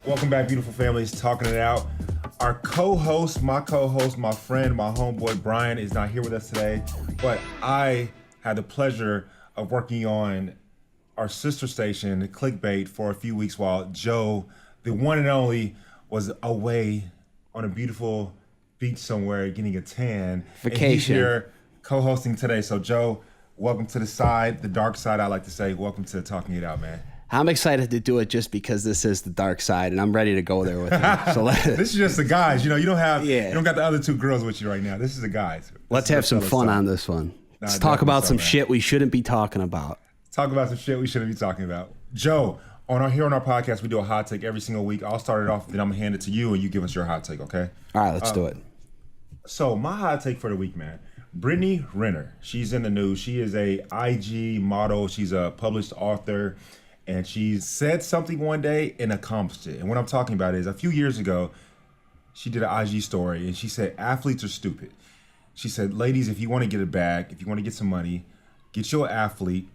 Welcome back, beautiful families, talking it out. Our co-host, my friend, my homeboy, Brian, is not here with us today, but I had the pleasure of working on our sister station, Clickbait, for a few weeks while Joe, the one and only, was away on a beautiful beach somewhere getting a tan. Vacation. And he's here co-hosting today. So Joe, welcome to the side, the dark side, I like to say. Welcome to Talking It Out, man. I'm excited to do it just because this is the dark side, and I'm ready to go there with you. So this is just the guys. You know, you don't got the other two girls with you right now. This is the guys. Let's have some fun on this one. Let's talk about some shit we shouldn't be talking about. Talk about some shit we shouldn't be talking about. Joe, here on our podcast, we do a hot take every single week. I'll start it off, then I'm gonna hand it to you, and you give us your hot take, okay? All right, let's do it. So my hot take for the week, man. Brittany Renner. She's in the news. She is a IG model. She's a published author. And she said something one day and accomplished it. And what I'm talking about is a few years ago, she did an IG story and she said, athletes are stupid. She said, ladies, if you want to get a bag, if you want to get some money, get your athlete,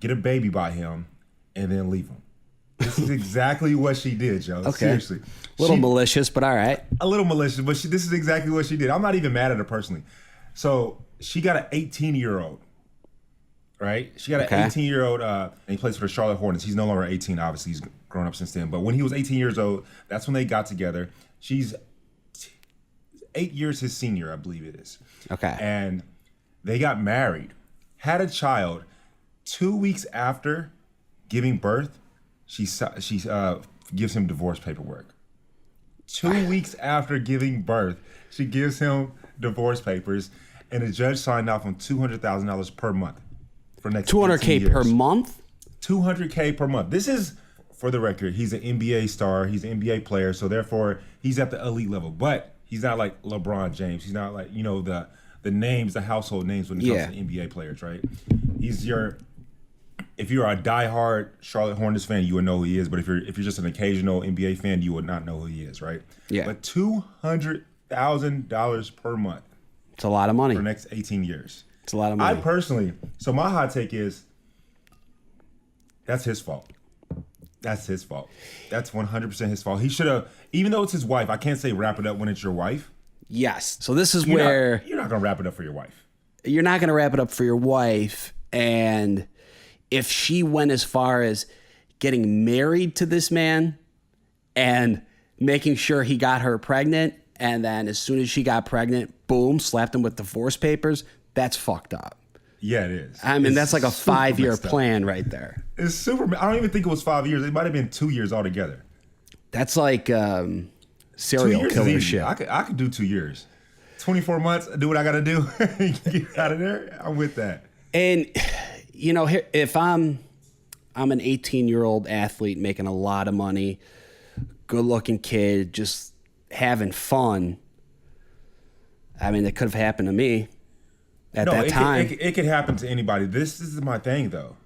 get a baby by him, and then leave him. This is exactly what she did, Joe. Okay. Seriously. A little malicious, but all right. A little malicious, but this is exactly what she did. I'm not even mad at her personally. So she got an 18-year-old. Right? She got an 18-year-old, and he plays for the Charlotte Hornets. He's no longer 18, obviously. He's grown up since then. But when he was 18 years old, that's when they got together. She's 8 years his senior, I believe it is. Okay. And they got married, had a child. 2 weeks after giving birth, she gives him divorce paperwork. 2 weeks after giving birth, she gives him divorce papers, and the judge signed off on $200,000 per month. For next $200K per month? $200K per month. This is, for the record, he's an NBA star. He's an NBA player. So therefore, he's at the elite level. But he's not like LeBron James. He's not like, the names, the household names when it comes to NBA players, right? If you're a diehard Charlotte Hornets fan, you would know who he is. But if you're just an occasional NBA fan, you would not know who he is, right? Yeah. But $200,000 per month. It's a lot of money. For the next 18 years. It's a lot of money. I personally, so my hot take is, that's his fault. That's his fault. That's 100% his fault. He should have, even though it's his wife, I can't say wrap it up when it's your wife. Yes. So this is where... You're not going to wrap it up for your wife. You're not going to wrap it up for your wife. And if she went as far as getting married to this man and making sure he got her pregnant, and then as soon as she got pregnant, boom, slapped him with divorce papers, that's fucked up. Yeah, it is. I mean, that's like a 5-year plan right there. It's super. I don't even think it was 5 years. It might have been 2 years altogether. That's like serial killer shit. I could do 2 years. 24 months, do what I got to do, get out of there. I'm with that. And, if I'm an 18-year-old athlete making a lot of money, good-looking kid, just having fun, I mean, it could have happened to me at that time. It could happen to anybody. This is my thing, though.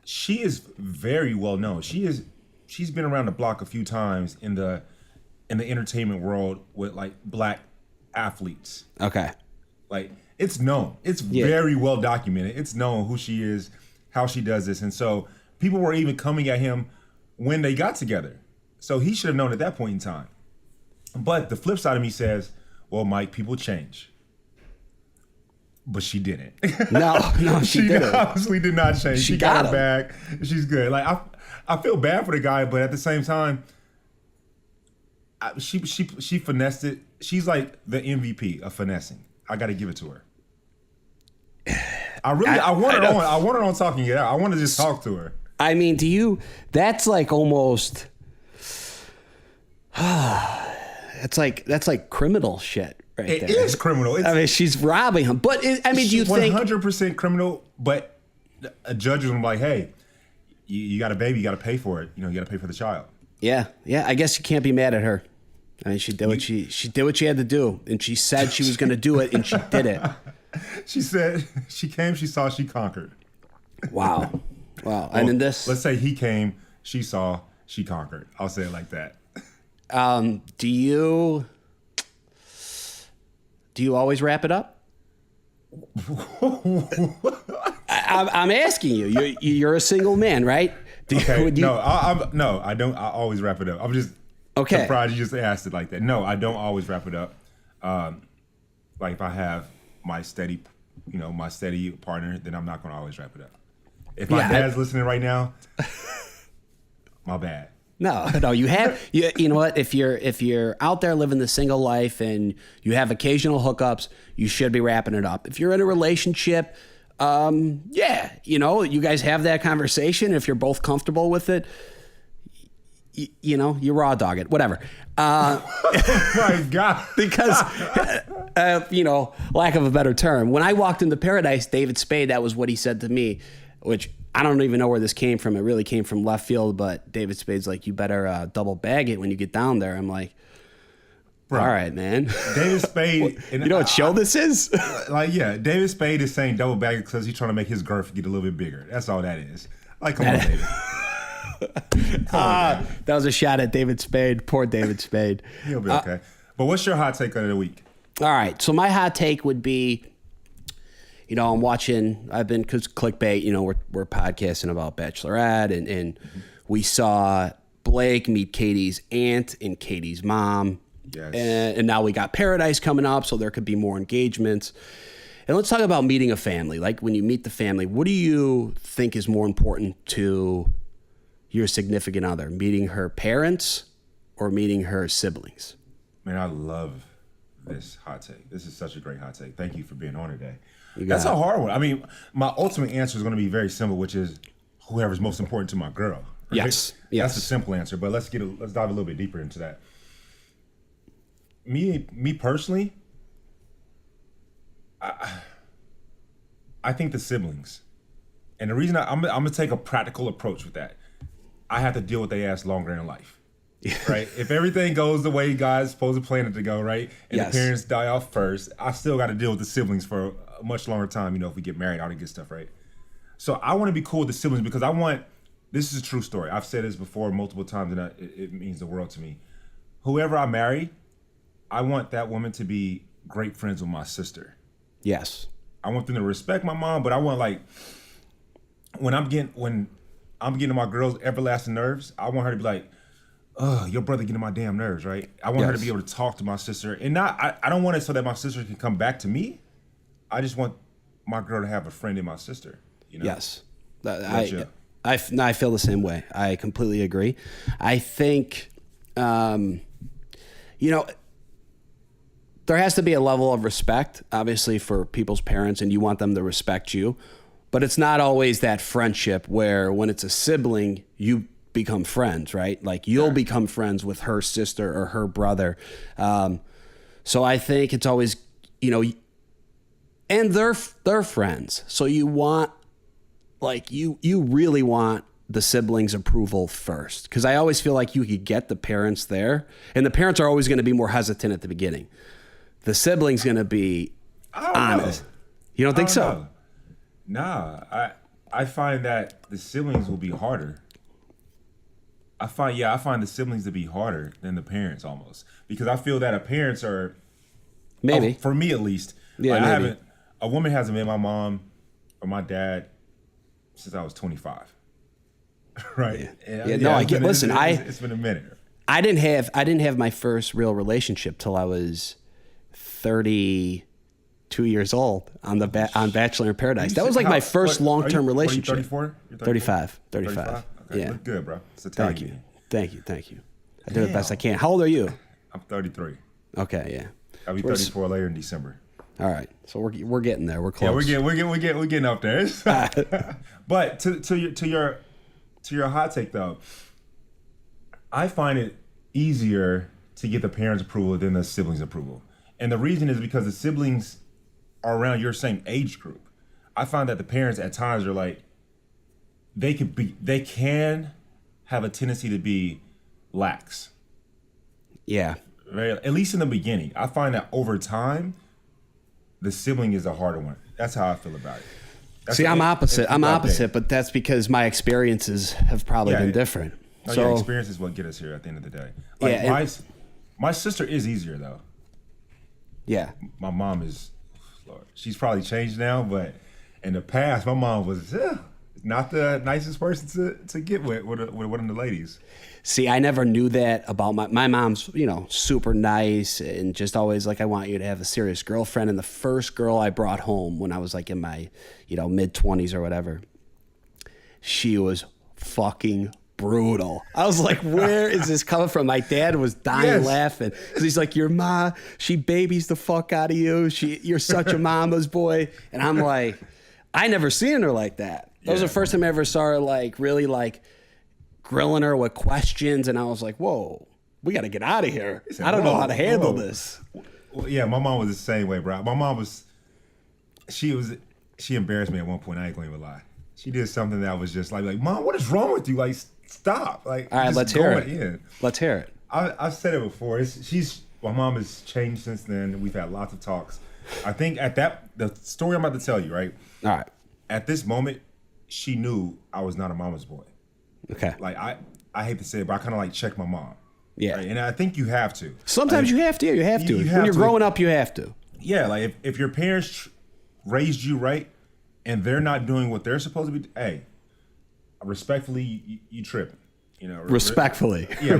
She is very well known. She's been around the block a few times in the entertainment world with like black athletes. Okay. Like it's known. It's very well documented. It's known who she is, how she does this, and so people were even coming at him when they got together. So he should have known at that point in time. But the flip side of me says, well, Mike, people change. But she didn't. No, she didn't. She obviously did not change. She got her back. She's good. Like I feel bad for the guy, but at the same time, she finessed it. She's like the MVP of finessing. I got to give it to her. I want her on Talking It Out. I want to just talk to her. I mean, that's like almost. That's like criminal shit right there. It is criminal. I mean, she's robbing him. But, do you think... 100% criminal, but a judge was like, hey, you got a baby, you got to pay for it. You got to pay for the child. Yeah. I guess you can't be mad at her. I mean, she did what she did what she had to do. And she said she was going to do it, and she did it. She said she came, she saw, she conquered. Wow. And in this... Let's say he came, she saw, she conquered. I'll say it like that. Do you always wrap it up? I'm asking you. You're a single man, right? Okay, no, no, I don't. I always wrap it up. I'm just surprised you just asked it like that. No, I don't always wrap it up. Like if I have my steady, my steady partner, then I'm not going to always wrap it up. If my dad's listening right now, my bad. No, you know what? If you're out there living the single life and you have occasional hookups, you should be wrapping it up. If you're in a relationship, you guys have that conversation. If you're both comfortable with it, you raw dog it, whatever. Oh my God. Because, lack of a better term, when I walked into Paradise, David Spade, that was what he said to me, which I don't even know where this came from. It really came from left field, but David Spade's like, you better double bag it when you get down there. I'm like, bro, all right, man. David Spade. You know what show this is? David Spade is saying double bag it because he's trying to make his girth get a little bit bigger. That's all that is. Like, come on, David. That was a shot at David Spade. Poor David Spade. He'll be okay. But what's your hot take of the week? All right. So my hot take would be, I'm watching, I've been, because clickbait, we're podcasting about Bachelorette, and we saw Blake meet Katie's aunt and Katie's mom. Yes. And now we got Paradise coming up, so there could be more engagements. And let's talk about meeting a family. Like when you meet the family, what do you think is more important to your significant other? Meeting her parents or meeting her siblings? Man, I love this hot take. This is such a great hot take. Thank you for being on today. That's a hard one. I mean, my ultimate answer is going to be very simple, which is whoever's most important to my girl. Right? Yes. That's the simple answer. But let's dive a little bit deeper into that. Me personally, I think the siblings, and the reason I'm gonna take a practical approach with that, I have to deal with their ass longer in life. Right? If everything goes the way God's supposed to plan it to go, right? And the parents die off first, I still got to deal with the siblings for a much longer time, if we get married, all that good stuff, right? So I want to be cool with the siblings because this is a true story. I've said this before multiple times, and it means the world to me. Whoever I marry, I want that woman to be great friends with my sister. Yes. I want them to respect my mom, but I want, like, when I'm getting on my girl's everlasting nerves, I want her to be like, your brother getting on my damn nerves, right? I want her to be able to talk to my sister. And I don't want it so that my sister can come back to me. I just want my girl to have a friend in my sister. Yes. I feel the same way. I completely agree. I think, there has to be a level of respect, obviously, for people's parents, and you want them to respect you. But it's not always that friendship where when it's a sibling, you become friends, right? Like you'll become friends with her sister or her brother. So I think it's always, and they're friends. So you want, like, you really want the siblings' approval first. Because I always feel like you could get the parents there, and the parents are always going to be more hesitant at the beginning. The siblings going to be honest. Know. You don't think so? Nah, I find that the siblings will be harder. I find the siblings to be harder than the parents almost, because I feel that the parents are maybe for me at least. Yeah, like a woman hasn't met my mom or my dad since I was 25. Right? Yeah. I get. Listen, it's been a minute. I didn't have my first real relationship till I was 32 years old on Bachelor in Paradise. That was like my first long-term relationship. Are you 34? You're 35. Okay, Yeah. Look good, bro. Thank you. I do the best I can. How old are you? I'm 33. Okay, yeah. I'll be 34 later in December. All right, so we're getting there. We're close. Yeah, we're getting up there. But to your hot take though, I find it easier to get the parents' approval than the siblings' approval, and the reason is because the siblings are around your same age group. I find that the parents at times are like, they can have a tendency to be lax. Yeah. Right? At least in the beginning. I find that over time, the sibling is a harder one. That's how I feel about it. See, I'm opposite, but that's because my experiences have probably been different. So experience is what get us here at the end of the day. Like my sister is easier though. Yeah. My mom is, Lord, she's probably changed now, but in the past, my mom was not the nicest person to get with one of the ladies. See, I never knew that about my mom's, super nice and just always like, I want you to have a serious girlfriend. And the first girl I brought home when I was like in my, mid-20s or whatever, she was fucking brutal. I was like, where is this coming from? My dad was dying laughing because he's like, your ma, she babies the fuck out of you. You're such a mama's boy. And I'm like, I never seen her like that. That was the first time I ever saw her like really like grilling her with questions. And I was like, whoa, we got to get out of here. I don't know how to handle this. Well, yeah, my mom was the same way, bro. My mom she embarrassed me at one point. I ain't going to even lie. She did something that was just like, Mom, what is wrong with you? Like, stop. Like, all right, let's hear it. In. Let's hear it. I've said it before. My mom has changed since then. We've had lots of talks. I think the story I'm about to tell you, right? All right. At this moment, she knew I was not a mama's boy. Okay. Like, I hate to say it, but I kind of like checked my mom. Yeah. Right? And I think you have to. Sometimes you have to. You have to. When you're growing up, you have to. Yeah. Like, if your parents raised you right and they're not doing what they're supposed to be, hey, respectfully, you tripping. Respectfully. Yeah.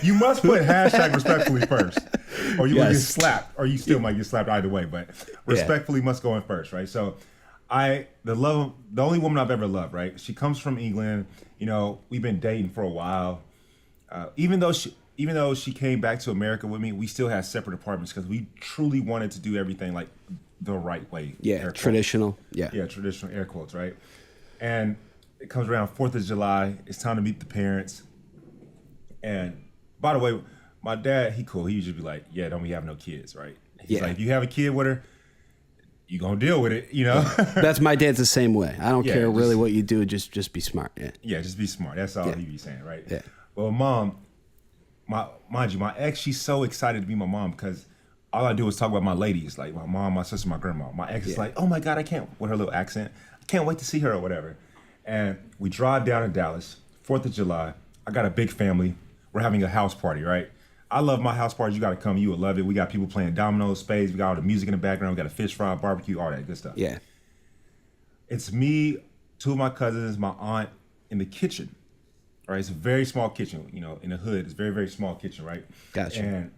You must put hashtag respectfully first, or you will get slapped, or you still might get slapped either way. But respectfully must go in first, right? So, the only woman I've ever loved, right? She comes from England. We've been dating for a while. Even though she came back to America with me, we still had separate apartments because we truly wanted to do everything like the right way. Yeah, traditional. Yeah, traditional, air quotes, right? And it comes around 4th of July. It's time to meet the parents. And by the way, my dad, he cool. He usually be like, yeah, don't be having no kids, right? He's like, if you have a kid with her, you gonna deal with it, That's my dad's the same way. I don't care really what you do, just be smart. Yeah, just be smart. That's all he be saying, right? Yeah. Well, mom, mind you, my ex, she's so excited to be my mom because all I do is talk about my ladies, like my mom, my sister, my grandma. My ex is like, oh my God, with her little accent, I can't wait to see her or whatever. And we drive down to Dallas, 4th of July. I got a big family. We're having a house party, right? I love my house parties. You got to come. You would love it. We got people playing dominoes, spades. We got all the music in the background. We got a fish fry, barbecue, all that good stuff. Yeah. It's me, 2 of my cousins, my aunt in the kitchen, right? It's a very small kitchen, in the hood. It's a very, very small kitchen, right? Gotcha. And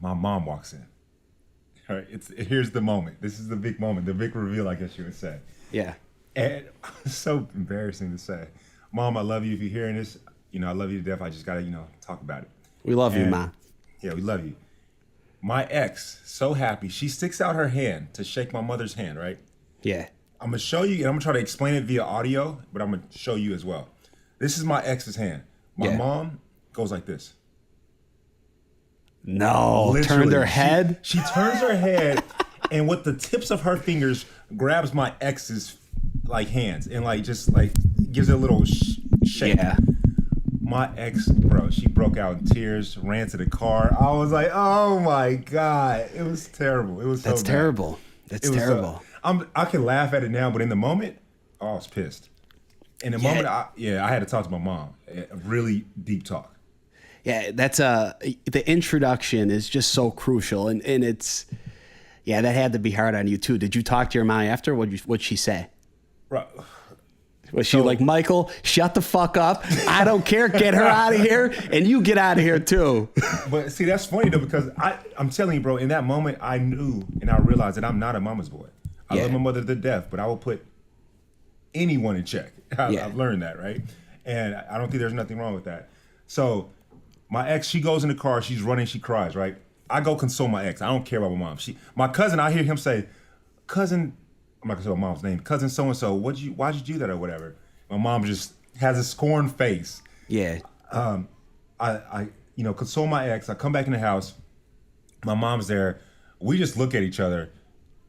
my mom walks in. All right, here's the moment. This is the big moment, the big reveal, I guess you would say. Yeah. And it's so embarrassing to say. Mom, I love you. If you're hearing this, I love you to death. I just got to, talk about it. We love you, Ma. Yeah, we love you. My ex, so happy. She sticks out her hand to shake my mother's hand, right? Yeah. I'm going to show you, and I'm going to try to explain it via audio, but I'm going to show you as well. This is my ex's hand. My mom goes like this. No, literally. Turned her head? She turns her head, and with the tips of her fingers, grabs my ex's hands and just gives it a little shake. Yeah. My ex, bro, she broke out in tears, ran to the car. I was like, oh my God. It was terrible. It was so That's bad. terrible. That's terrible. I can laugh at it now, but in the moment, I was pissed. In the moment, I had to talk to my mom. A really deep talk. Yeah, that's the introduction is just so crucial. And it's, that had to be hard on you too. Did you talk to your mom after? What'd she say? Right. Was she like, Michael, shut the fuck up. I don't care. Get her out of here. And you get out of here too. But see, that's funny though, because I'm telling you, bro, in that moment, I knew and I realized that I'm not a mama's boy. I love my mother to death, but I will put anyone in check. I've learned that, right? And I don't think there's nothing wrong with that. So my ex, she goes in the car, she's running, she cries, right? I go console my ex. I don't care about my mom. My cousin, I hear him say, cousin, I'm not gonna say my mom's name, cousin so-and-so, why'd you do that or whatever? My mom just has a scorned face. Yeah. I console my ex. I come back in the house. My mom's there. We just look at each other,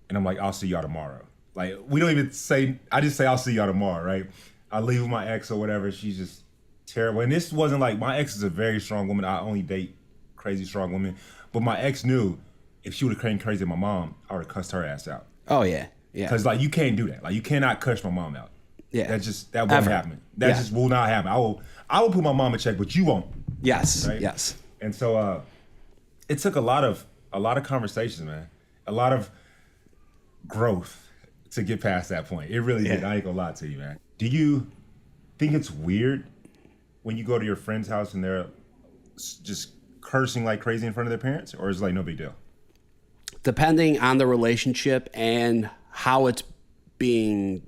and I'm like, I'll see y'all tomorrow. Like, we don't even say, I just say, I'll see y'all tomorrow, right? I leave with my ex or whatever. She's just terrible. And this wasn't like, my ex is a very strong woman. I only date crazy strong women. But my ex knew if she would have came crazy at my mom, I would have cussed her ass out. Oh, yeah. Yeah. Because, you can't do that. You cannot cuss my mom out. Yeah. That won't happen. That just will not happen. I will put my mom in check, but you won't. Yes. Right? Yes. And so it took a lot of conversations, man. A lot of growth to get past that point. It really did. I ain't gonna lie to you, man. Do you think it's weird when you go to your friend's house and they're just cursing like crazy in front of their parents, or is it like no big deal? Depending on the relationship and how it's being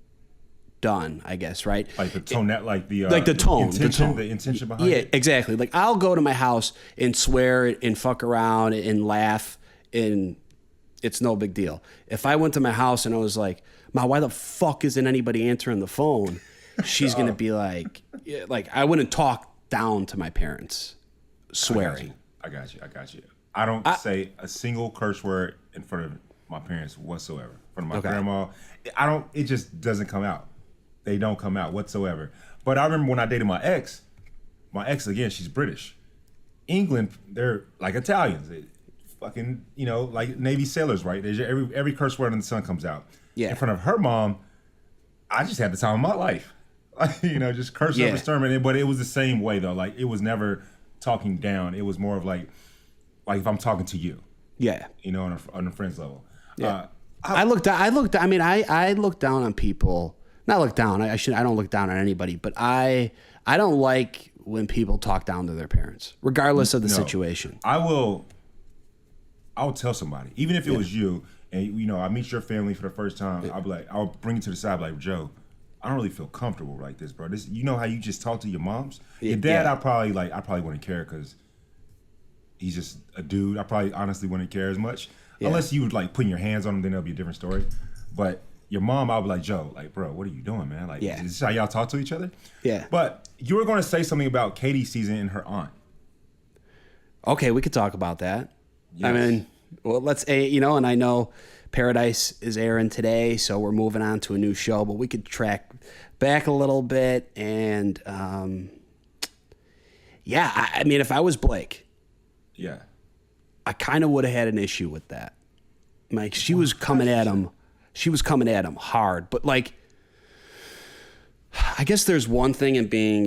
done, I guess, right? Like the tone, the tone, the intention behind it. Yeah, exactly. Like I'll go to my house and swear and fuck around and laugh, and it's no big deal. If I went to my house and I was like, "Ma, why the fuck isn't anybody answering the phone?" She's gonna be like, yeah, like I wouldn't talk down to my parents, swearing. I got you. I don't say a single curse word in front of my parents whatsoever. In front of my grandma, it just doesn't come out. They don't come out whatsoever. But I remember when I dated my ex again, she's British. England, they're like Italians. They fucking, like Navy sailors, right? There's every curse word in the sun comes out. Yeah. In front of her mom, I just had the time of my life. Just cursing up a storm. But it was the same way though. Like it was never talking down. It was more of like if I'm talking to you. Yeah. On a friend's level. Yeah. I look down on people. Not look down. I don't look down on anybody, but I don't like when people talk down to their parents, regardless of the situation. I'll tell somebody, even if it was you, and I meet your family for the first time. I'll bring you to the side, like, Joe, I don't really feel comfortable like this, bro. This, how you just talk to your moms. Your dad, I probably wouldn't care because he's just a dude. I probably honestly wouldn't care as much, unless you would like putting your hands on him. Then that'll be a different story. But your mom, I'll be like, Joe, like, bro, what are you doing, man? Like, is this how y'all talk to each other? Yeah. But you were going to say something about Katie's season and her aunt. Okay, we could talk about that. Yes. I mean, well, let's, and I know Paradise is airing today, so we're moving on to a new show, but we could track back a little bit. And, I mean, if I was Blake, I kind of would have had an issue with that. Like, she was coming at him. She was coming at him hard, but like, I guess there's one thing in being,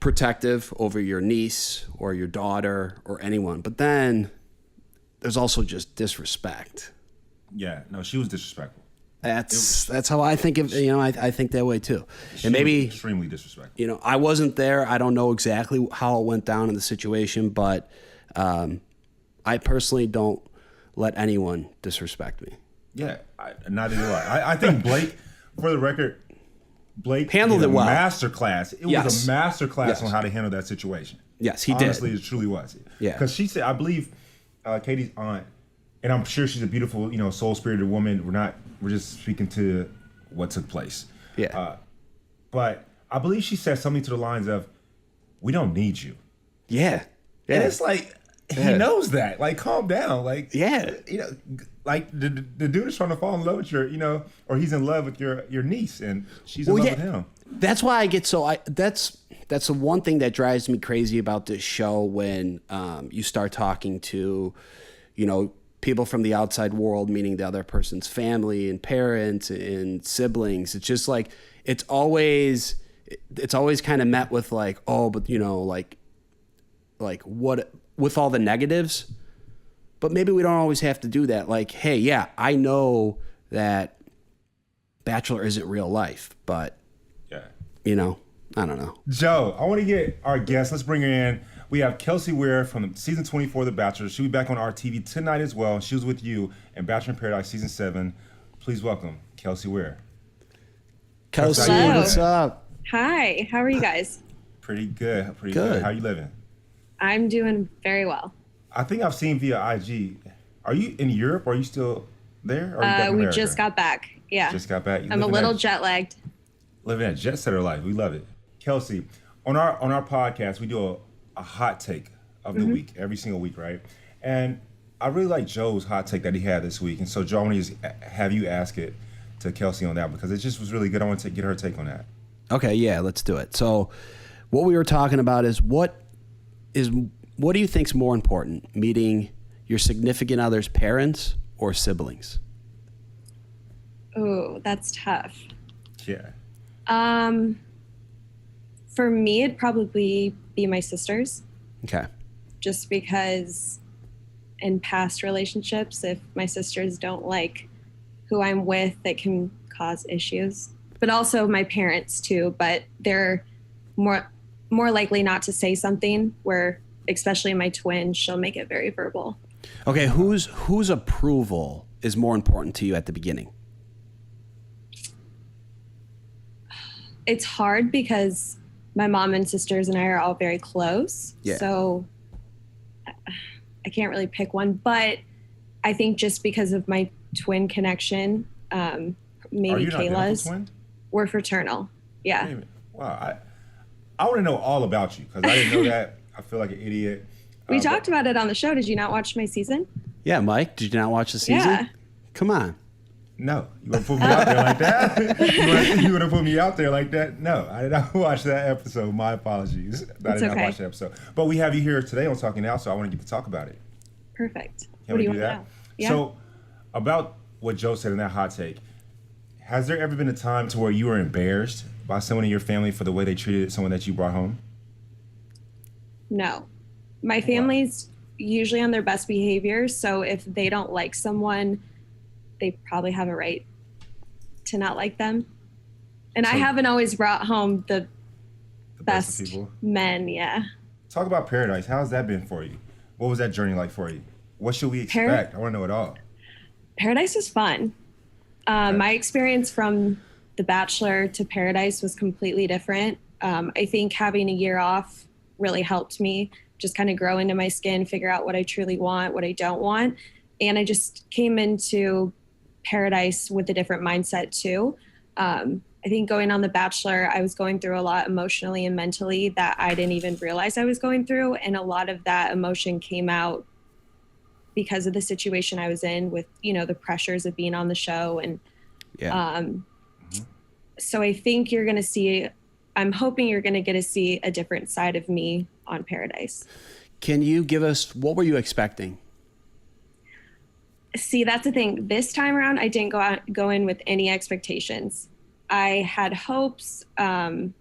protective over your niece or your daughter or anyone, but then there's also just disrespect. Yeah, no, she was disrespectful. That's how I think of, I think that way too. And maybe extremely disrespectful. I wasn't there. I don't know exactly how it went down in the situation, but I personally don't let anyone disrespect me. Yeah, neither do I. I think Blake, for the record, handled it well. Masterclass. It was a masterclass on how to handle that situation. Yes, he did. Honestly, it truly was. Yeah, because she said, I believe Katie's aunt, and I'm sure she's a beautiful, soul-spirited woman. We're just speaking to what took place. Yeah. But I believe she said something to the lines of, "We don't need you." Yeah. And it's like, he knows that. Like, calm down. Like, like the dude is trying to fall in love with your, or he's in love with your niece, and she's in love with him. That's why I get that's the one thing that drives me crazy about this show when you start talking to, people from the outside world, meaning the other person's family and parents and siblings. It's just like, it's always kind of met with like, oh, but like what, with all the negatives, but maybe we don't always have to do that. Like, hey, yeah, I know that Bachelor isn't real life, but I don't know. Joe, I want to get our guest. Let's bring her in. We have Kelsey Weier from season 24 of The Bachelor. She'll be back on our TV tonight as well. She was with you in Bachelor in Paradise season 7. Please welcome Kelsey Weier. Kelsey, what's up? Hi, how are you guys? Pretty good. Good. How you living? I'm doing very well. I think I've seen via IG. Are you in Europe? Or are you still there? Or are you back in we America? just got back. Yeah. Just got back. I'm a little jet lagged. Living that jet setter life. We love it. Kelsey, on our podcast, we do a hot take of the week, every single week, right? And I really like Joe's hot take that he had this week. And so, Joe, I want to have you ask it to Kelsey on that because it just was really good. I want to get her take on that. Okay, yeah, let's do it. So what we were talking about is what do you think's more important, meeting your significant other's parents or siblings? Oh, that's tough. Yeah. For me, it'd probably be my sisters. Okay. Just because in past relationships, if my sisters don't like who I'm with, it can cause issues. but also my parents too, but they're more likely not to say something, where especially my twin, she'll make it very verbal. Okay, whose approval is more important to you at the beginning? It's hard because my mom and sisters and I are all very close. Yeah. So I can't really pick one, but I think just because of my twin connection, maybe Are you an identical Kayla's, twin? we're fraternal. Yeah. Wait a minute. Wow. I want to know all about you because I didn't know that. I feel like an idiot. We talked about it on the show. Did you not watch my season? Yeah, Mike, did you not watch the season? Yeah. Come on. No, you want to put me out there like that? You want to put me out there like that? No, I did not watch that episode. My apologies. I did not watch that episode. But we have you here today on Talking Now, so I want to get to talk about it. Perfect. Can what do you do want that? to know? Yeah. So, about what Joe said in that hot take, has there ever been a time to where you were embarrassed by someone in your family for the way they treated someone that you brought home? No. My family's usually on their best behavior, so if they don't like someone, they probably have a right to not like them. And I haven't always brought home the best people. Men, yeah. Talk about Paradise. How's that been for you? What was that journey like for you? What should we expect? I want to know it all. Paradise is fun. My experience from The Bachelor to Paradise was completely different. I think having a year off really helped me just kind of grow into my skin, figure out what I truly want, what I don't want. And I just came into Paradise with a different mindset too. I think going on The Bachelor, I was going through a lot emotionally and mentally that I didn't even realize I was going through. And a lot of that emotion came out because of the situation I was in with, the pressures of being on the show. And so I think I'm hoping you're going to get to see a different side of me on Paradise. Can you give us, what were you expecting? See, that's the thing. This time around, I didn't go in with any expectations. I had hopes and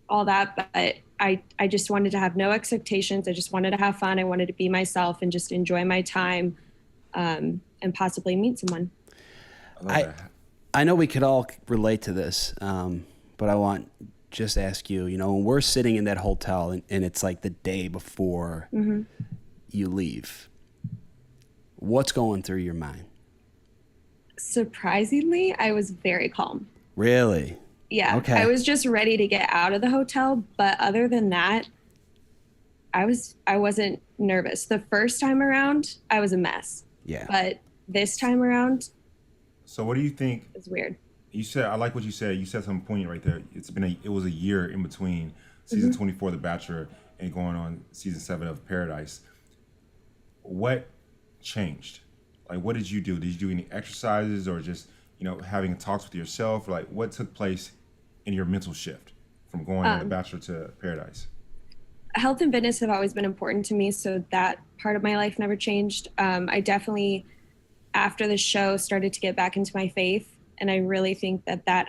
all that, but I just wanted to have no expectations. I just wanted to have fun. I wanted to be myself and just enjoy my time and possibly meet someone. I know we could all relate to this, but I want just ask you, when we're sitting in that hotel and it's like the day before you leave, what's going through your mind? Surprisingly, I was very calm. Really? Yeah. Okay. I was just ready to get out of the hotel, but other than that, I wasn't nervous. The first time around, I was a mess. Yeah. But this time around, so what do you think? It's weird. You said, I like what you said. You said something poignant right there. It was a year in between season 24 of The Bachelor and going on season 7 of Paradise. What changed? Like, what did you do? Did you do any exercises or just, having talks with yourself? Like, what took place in your mental shift from going on The Bachelor to Paradise? Health and fitness have always been important to me, so that part of my life never changed. I definitely, after the show, started to get back into my faith, and I really think that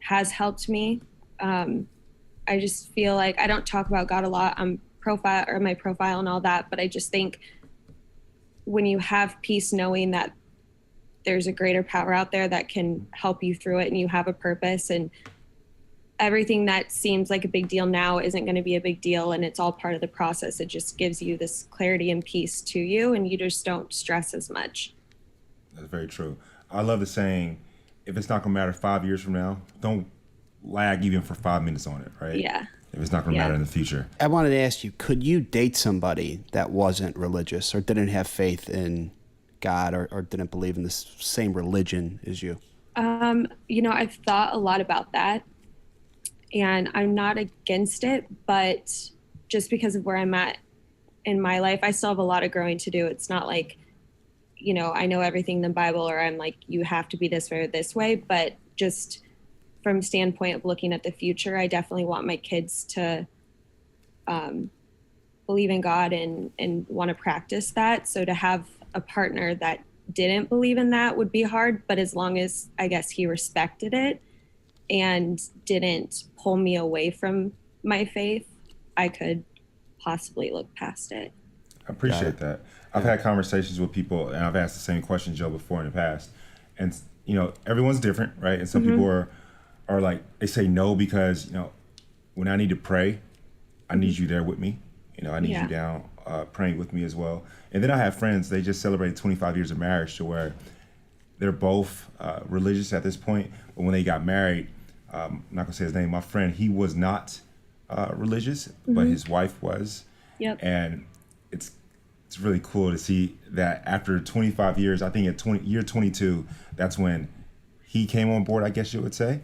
has helped me. I just feel like I don't talk about God a lot on my profile and all that, but I just think when you have peace knowing that there's a greater power out there that can help you through it and you have a purpose, and everything that seems like a big deal now isn't going to be a big deal, and it's all part of the process. It just gives you this clarity and peace to you, and you just don't stress as much. That's very true. I love the saying, if it's not going to matter 5 years from now, don't lag even for 5 minutes on it, right? Yeah. If it's not going to matter in the future. I wanted to ask you, could you date somebody that wasn't religious or didn't have faith in God or didn't believe in the same religion as you? I've thought a lot about that, and I'm not against it, but just because of where I'm at in my life, I still have a lot of growing to do. It's not like, I know everything in the Bible, or I'm like, you have to be this way or this way, but just from standpoint of looking at the future, I definitely want my kids to believe in God and want to practice that. So to have a partner that didn't believe in that would be hard, but as long as, I guess, he respected it and didn't pull me away from my faith, I could possibly look past it. I appreciate that. I've had conversations with people, and I've asked the same question, Joe, before in the past. And, everyone's different, right? And some people are like, they say no because, when I need to pray, I need you there with me. I need you down praying with me as well. And then I have friends, they just celebrated 25 years of marriage to where they're both religious at this point. But when they got married, I'm not going to say his name, my friend, he was not religious, but his wife was. Yep. And it's really cool to see that after 25 years, I think at year 22, that's when he came on board, I guess you would say.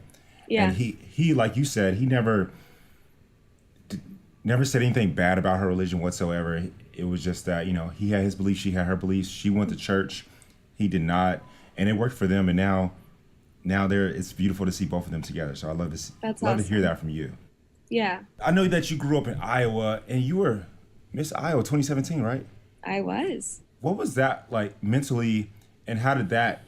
Yeah. And he like you said, he never said anything bad about her religion whatsoever. It was just that, he had his beliefs, she had her beliefs. She went to church, he did not, and it worked for them. And now it's beautiful to see both of them together. So I love to hear that from you. Yeah. I know that you grew up in Iowa, and you were Miss Iowa 2017, right? I was. What was that like mentally, and how did that,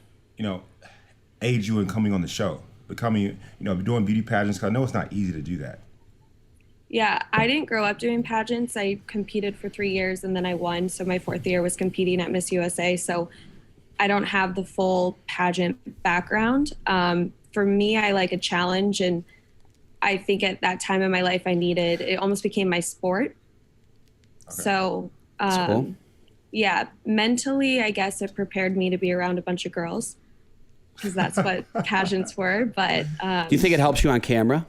aid you in coming on the show, becoming, doing beauty pageants? Because I know it's not easy to do that. Yeah, I didn't grow up doing pageants. I competed for 3 years and then I won. So my 4th year was competing at Miss USA. So I don't have the full pageant background. For me, I like a challenge, and I think at that time in my life it almost became my sport. Okay. So, cool. Yeah, mentally, I guess it prepared me to be around a bunch of girls, because that's what pageants were. But do you think it helps you on camera?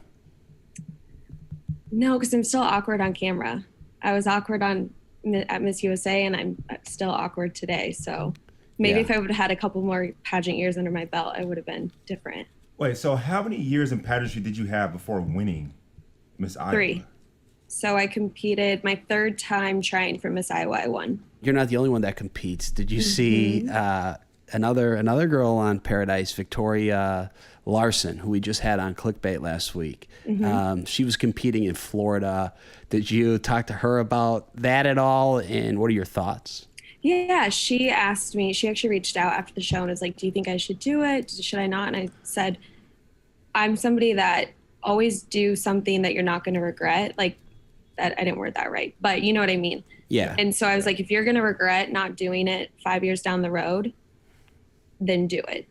No, because I'm still awkward on camera. I was awkward at Miss USA, and I'm still awkward today. So maybe if I would have had a couple more pageant years under my belt, I would have been different. Wait, so how many years in pageantry did you have before winning Miss Iowa? 3. So I competed my 3rd time trying for Miss Iowa. I won. You're not the only one that competes. Did you see another girl on Paradise, Victoria Larson, who we just had on Clickbait last week? She was competing in Florida. Did you talk to her about that at all? And what are your thoughts? Yeah, she asked me, she actually reached out after the show and was like, do you think I should do it? Should I not? And I said, I'm somebody that always do something that you're not going to regret. Like, that I didn't word that right, but you know what I mean? Yeah. And so I was like, if you're going to regret not doing it 5 years down the road, then do it.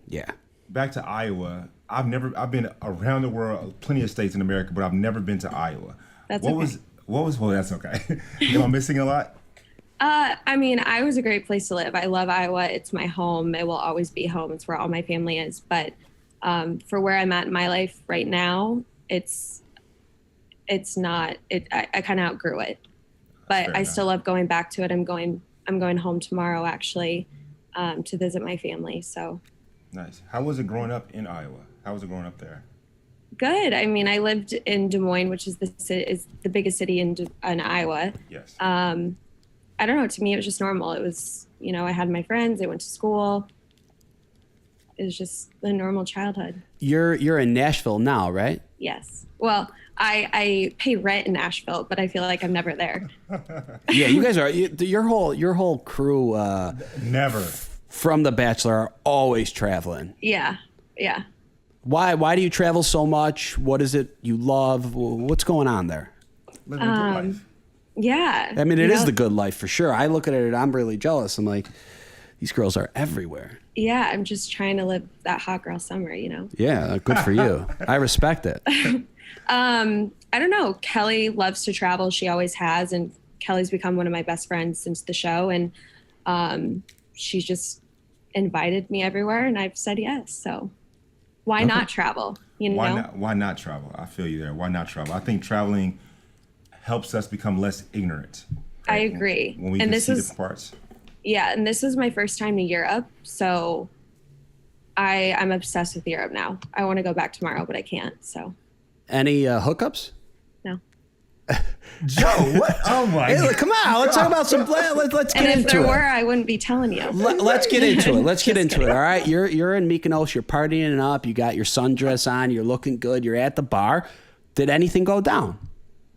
Yeah. Back to Iowa. I've been around the world, plenty of states in America, but I've never been to Iowa. Well, that's okay. Am I missing a lot? Iowa's a great place to live. I love Iowa. It's my home. It will always be home. It's where all my family is. But for where I'm at in my life right now, it's not. I kind of outgrew it. But I still love going back to it. I'm going home tomorrow actually to visit my family. So nice. How was it growing up in Iowa? How was it growing up there? Good. I mean, I lived in Des Moines, which is the biggest city in Iowa. Yes. I don't know. To me, it was just normal. It was, I had my friends. I went to school. It was just a normal childhood. You're in Nashville now, right? Yes. Well, I pay rent in Nashville, but I feel like I'm never there. Yeah, you guys are. Your whole crew. Never. From The Bachelor are always traveling. Yeah. Yeah. Why do you travel so much? What is it you love? What's going on there? Living a good life. Yeah. I mean, it is the good life for sure. I look at it and I'm really jealous. I'm like, these girls are everywhere. Yeah, I'm just trying to live that hot girl summer, Yeah, good for you. I respect it. I don't know. Kelly loves to travel. She always has. And Kelly's become one of my best friends since the show. And she's just invited me everywhere and I've said yes. So why not travel? Why not travel? I feel you there. Why not travel? I think traveling helps us become less ignorant. Right? I agree. When we can see different parts. Yeah, and this is my first time to Europe, so I'm obsessed with Europe now. I want to go back tomorrow, but I can't. So, any hookups? No. Joe, what? Oh my! Hey, look, come on, let's talk about some. Let's get into it. And if there were, I wouldn't be telling you. Let's get into it. Let's get into it. All right, you're in Mykonos. You're partying it up. You got your sundress on. You're looking good. You're at the bar. Did anything go down?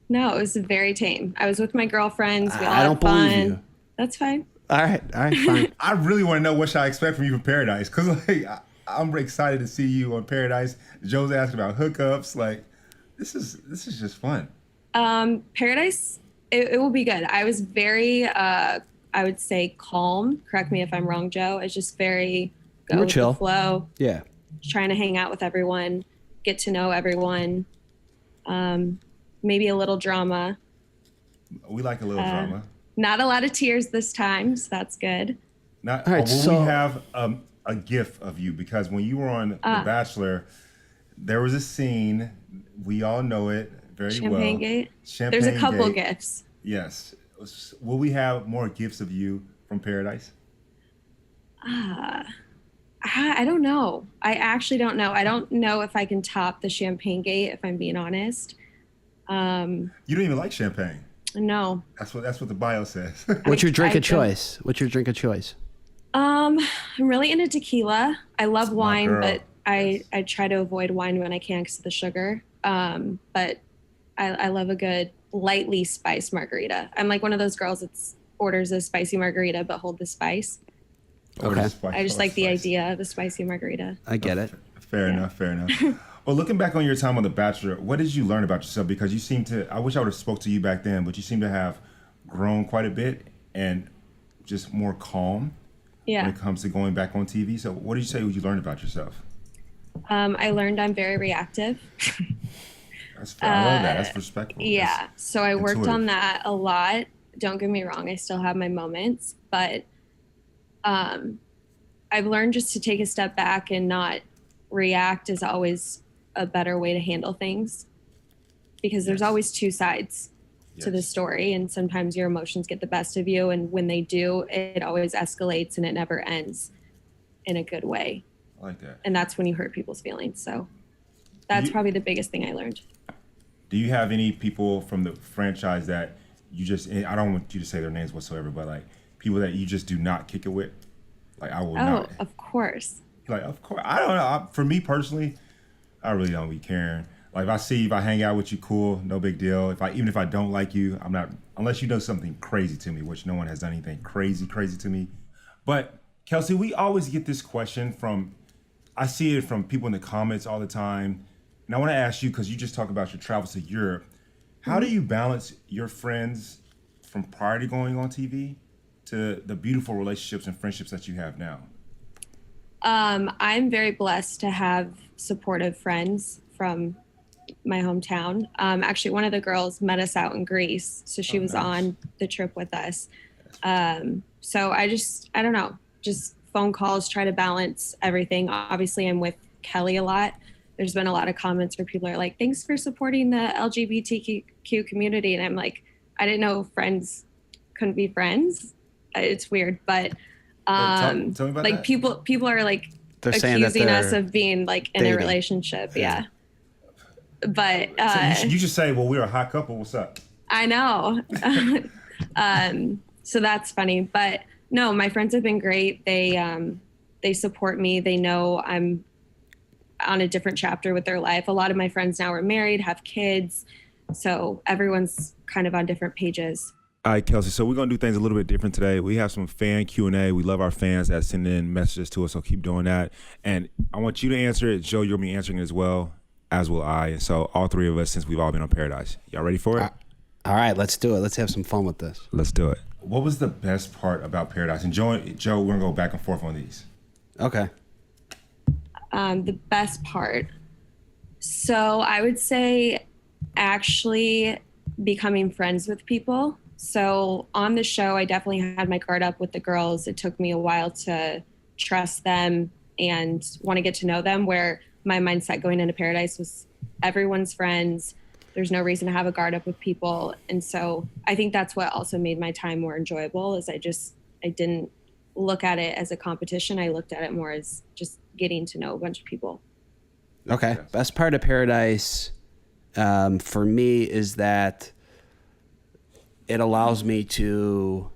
No, it was very tame. I was with my girlfriends. We all I don't had fun. believe you. That's fine. All right, fine. I really want to know what should I expect from you for Paradise, because I'm excited to see you on Paradise. Joe's asking about hookups. Like, this is just fun. Paradise, it will be good. I was very I would say calm. Correct me if I'm wrong, Joe. It's just very go We're with chill. the flow. Yeah. Trying to hang out with everyone, get to know everyone. Maybe a little drama. We like a little drama. Not a lot of tears this time, so that's good. Not. All right, Will we have a gif of you? Because when you were on The Bachelor, there was a scene. We all know it very Champagne well. Gate. Champagne There's a couple Gate. gifts. Yes. Will we have more gifts of you from Paradise? I don't know. I actually don't know. I don't know if I can top the Champagne Gate, if I'm being honest. You don't even like champagne. No. That's what the bio says. What's your drink I of choice? What's your drink of choice? I'm really into tequila. I love wine, girl. but I try to avoid wine when I can because of the sugar. But I love a good lightly spiced margarita. I'm like one of those girls that orders a spicy margarita but hold the spice. Okay. I just like the idea of a spicy margarita. I get it. Fair enough. Well, looking back on your time on The Bachelor, what did you learn about yourself? Because you seem to, I wish I would have spoke to you back then, but you seem to have grown quite a bit and just more calm when it comes to going back on TV. So what did you say you learned about yourself? I learned I'm very reactive. That's fair. I love that. That's respectful. Yeah. So I worked intuitive. on that a lot. Don't get me wrong. I still have my moments, but I've learned just to take a step back and not react is always a better way to handle things, because there's always two sides to the story, and sometimes your emotions get the best of you, and when they do, it always escalates and it never ends in a good way. I like that. And that's when you hurt people's feelings. So that's probably the biggest thing I learned. Do you have any people from the franchise that you just, I don't want you to say their names whatsoever, but like people that you just do not kick it with? Like I will not. Of course. Like, of course. I don't know. For me personally, I really don't be caring. Like if I hang out with you, cool, no big deal. Even if I don't like you, I'm not, unless you do something crazy to me, which no one has done anything crazy to me. But Kelsey, we always get this question I see it from people in the comments all the time. And I want to ask you, because you just talked about your travels to Europe, how do you balance your friends from prior to going on TV to the beautiful relationships and friendships that you have now? I'm very blessed to have supportive friends from my hometown. Actually, one of the girls met us out in Greece, so she was on the trip with us. So I don't know, just phone calls, try to balance everything. Obviously, I'm with Kelly a lot. There's been a lot of comments where people are like, thanks for supporting the LGBTQ community. And I'm like, I didn't know friends couldn't be friends. It's weird, but tell me about like that. people are like They're saying that accusing us they're of being like in dating. a relationship. Yeah. But So you just say, well, we're a hot couple. What's up? I know. So that's funny. But no, my friends have been great. They support me. They know I'm on a different chapter with their life. A lot of my friends now are married, have kids. So everyone's kind of on different pages. All right, Kelsey, so we're going to do things a little bit different today. We have some fan Q&A. We love our fans that send in messages to us, so keep doing that. And I want you to answer it. Joe, you'll be answering it as well, as will I. And so all three of us, since we've all been on Paradise. Y'all ready for it? All right, let's do it. Let's have some fun with this. Let's do it. What was the best part about Paradise? And Joe, we're going to go back and forth on these. Okay. The best part. So I would say actually becoming friends with people. So on the show, I definitely had my guard up with the girls. It took me a while to trust them and want to get to know them, where my mindset going into Paradise was everyone's friends. There's no reason to have a guard up with people. And so I think that's what also made my time more enjoyable, is I didn't look at it as a competition. I looked at it more as just getting to know a bunch of people. Okay. Best part of Paradise for me is that it allows me to